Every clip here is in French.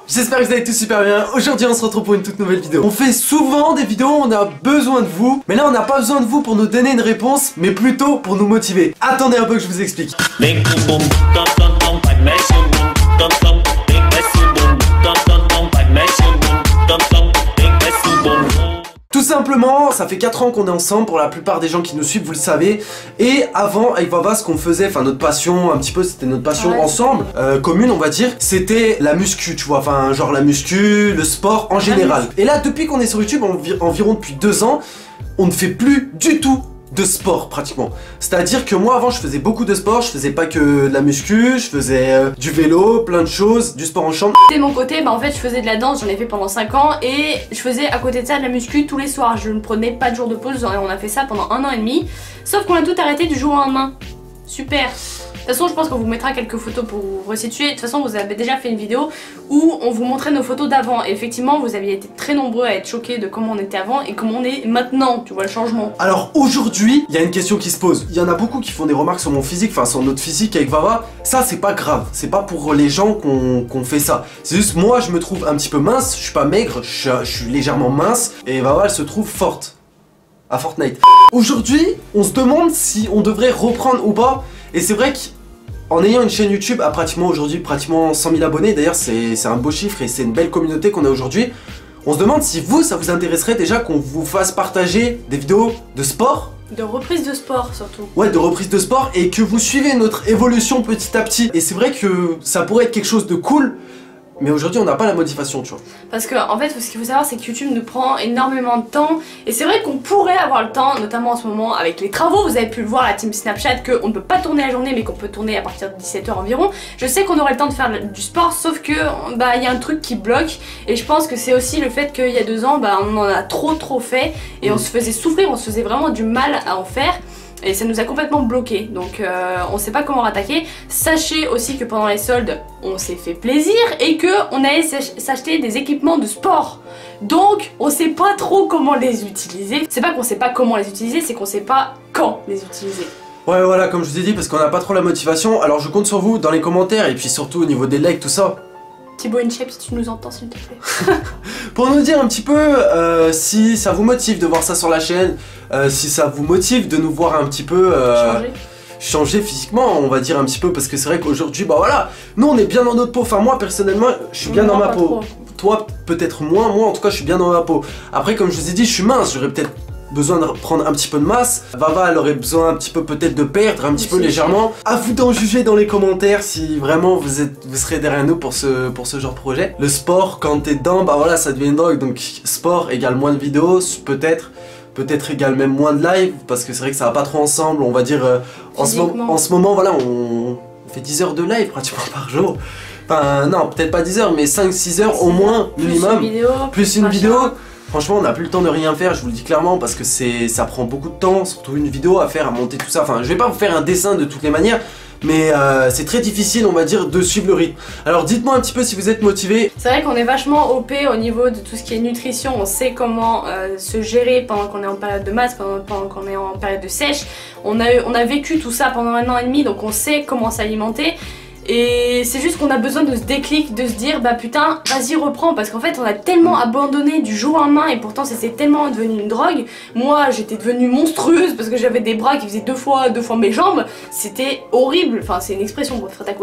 J'espère que vous allez tous super bien. Aujourd'hui on se retrouve pour une toute nouvelle vidéo. On fait souvent des vidéos où on a besoin de vous, mais là on n'a pas besoin de vous pour nous donner une réponse, mais plutôt pour nous motiver. Attendez un peu que je vous explique. Tout simplement, ça fait 4 ans qu'on est ensemble, pour la plupart des gens qui nous suivent, vous le savez. Et avant, avec Vava, ce qu'on faisait, enfin notre passion, un petit peu, c'était notre passion ensemble, commune on va dire, c'était la muscu, tu vois, enfin genre la muscu, le sport en général. Et là, depuis qu'on est sur YouTube, environ depuis 2 ans, on ne fait plus du tout de sport pratiquement. C'est-à-dire que moi avant je faisais beaucoup de sport, je faisais pas que de la muscu, je faisais du vélo, plein de choses, du sport en chambre. De mon côté, en fait je faisais de la danse, j'en ai fait pendant 5 ans et je faisais à côté de ça de la muscu tous les soirs. Je ne prenais pas de jour de pause, on a fait ça pendant 1 an et demi. Sauf qu'on a tout arrêté du jour au lendemain. Super. De toute façon, je pense qu'on vous mettra quelques photos pour vous resituer. De toute façon, vous avez déjà fait une vidéo où on vous montrait nos photos d'avant. Et effectivement, vous aviez été très nombreux à être choqués de comment on était avant et comment on est maintenant. Tu vois le changement. Alors aujourd'hui, il y a une question qui se pose. Il y en a beaucoup qui font des remarques sur mon physique, enfin sur notre physique avec Vava. Ça, c'est pas grave. C'est pas pour les gens qu'on fait ça. C'est juste moi, je me trouve un petit peu mince. Je suis pas maigre, je suis légèrement mince. Et Vava, elle se trouve forte. À Fortnite. Aujourd'hui, on se demande si on devrait reprendre ou pas. Et c'est vrai qu'en ayant une chaîne YouTube à pratiquement aujourd'hui, pratiquement 100 000 abonnés, d'ailleurs c'est un beau chiffre et c'est une belle communauté qu'on a aujourd'hui, on se demande si vous, ça vous intéresserait déjà qu'on vous fasse partager des vidéos de sport. De reprise de sport surtout. Ouais, de reprise de sport et que vous suivez notre évolution petit à petit. Et c'est vrai que ça pourrait être quelque chose de cool. Mais aujourd'hui on n'a pas la motivation, tu vois. Parce que en fait ce qu'il faut savoir c'est que YouTube nous prend énormément de temps. Et c'est vrai qu'on pourrait avoir le temps, notamment en ce moment avec les travaux. Vous avez pu le voir, la team Snapchat, qu'on ne peut pas tourner la journée mais qu'on peut tourner à partir de 17 h environ. Je sais qu'on aurait le temps de faire du sport, sauf que il y a un truc qui bloque. Et je pense que c'est aussi le fait qu'il y a 2 ans on en a trop fait. Et on se faisait souffrir, on se faisait vraiment du mal à en faire. Et ça nous a complètement bloqué, donc on sait pas comment rattaquer. Sachez aussi que pendant les soldes, on s'est fait plaisir et que on allait s'acheter des équipements de sport. Donc on sait pas trop comment les utiliser. C'est pas qu'on sait pas comment les utiliser, c'est qu'on sait pas quand les utiliser. Ouais voilà, comme je vous ai dit, parce qu'on n'a pas trop la motivation. Alors je compte sur vous dans les commentaires et puis surtout au niveau des likes, tout ça. Thibaut InShape, si tu nous entends s'il te plaît. Pour nous dire un petit peu si ça vous motive de voir ça sur la chaîne, si ça vous motive de nous voir un petit peu changer physiquement, on va dire un petit peu, parce que c'est vrai qu'aujourd'hui, voilà, nous on est bien dans notre peau. Enfin moi personnellement, je suis bien dans ma peau. Toi peut-être moins, moi en tout cas je suis bien dans ma peau. Après comme je vous ai dit, je suis mince, j'aurais peut-être besoin de prendre un petit peu de masse. Vava elle aurait besoin un petit peu peut-être de perdre un petit peu légèrement. À vous d'en juger dans les commentaires si vraiment vous serez derrière nous pour ce genre de projet. Le sport quand t'es dedans, voilà ça devient une drogue, donc sport égale moins de vidéos, peut-être égale même moins de live, parce que c'est vrai que ça va pas trop ensemble, on va dire en ce moment voilà on fait 10 heures de live pratiquement par jour. Enfin non, peut-être pas 10 heures mais 5-6 heures au moins minimum. Plus une vidéo. Franchement on n'a plus le temps de rien faire, je vous le dis clairement, parce que ça prend beaucoup de temps, surtout une vidéo à faire, à monter tout ça. Enfin je vais pas vous faire un dessin de toutes les manières, mais c'est très difficile on va dire de suivre le rythme. Alors dites-moi un petit peu si vous êtes motivé. C'est vrai qu'on est vachement OP au niveau de tout ce qui est nutrition, on sait comment se gérer pendant qu'on est en période de masse, pendant qu'on est en période de sèche. On a vécu tout ça pendant 1 an et demi, donc on sait comment s'alimenter. Et c'est juste qu'on a besoin de ce déclic, de se dire putain vas-y reprends, parce qu'en fait on a tellement abandonné du jour au lendemain et pourtant c'est tellement devenu une drogue. Moi j'étais devenue monstrueuse parce que j'avais des bras qui faisaient deux fois mes jambes, c'était horrible, enfin c'est une expression,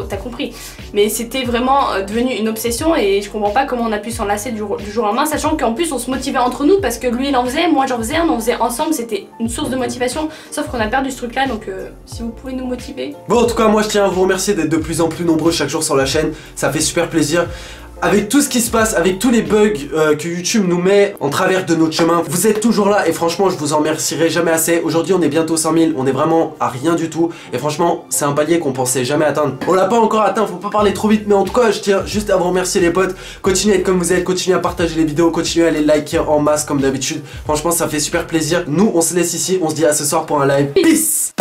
t'as compris. Mais c'était vraiment devenu une obsession et je comprends pas comment on a pu s'en lasser du jour au lendemain, sachant qu'en plus on se motivait entre nous parce que lui il en faisait, moi j'en faisais, on en faisait ensemble, c'était une source de motivation, sauf qu'on a perdu ce truc là, donc si vous pouvez nous motiver. Bon en tout cas moi je tiens à vous remercier d'être de plus en plus nombreux chaque jour sur la chaîne, ça fait super plaisir. Avec tout ce qui se passe, avec tous les bugs que YouTube nous met en travers de notre chemin, vous êtes toujours là et franchement je vous en remercierai jamais assez. Aujourd'hui on est bientôt 100 000, on est vraiment à rien du tout et franchement c'est un palier qu'on pensait jamais atteindre. On l'a pas encore atteint, faut pas parler trop vite, mais en tout cas je tiens juste à vous remercier les potes. Continuez à être comme vous êtes, continuez à partager les vidéos, continuez à les liker en masse comme d'habitude. Franchement ça fait super plaisir. Nous on se laisse ici, on se dit à ce soir pour un live. Peace.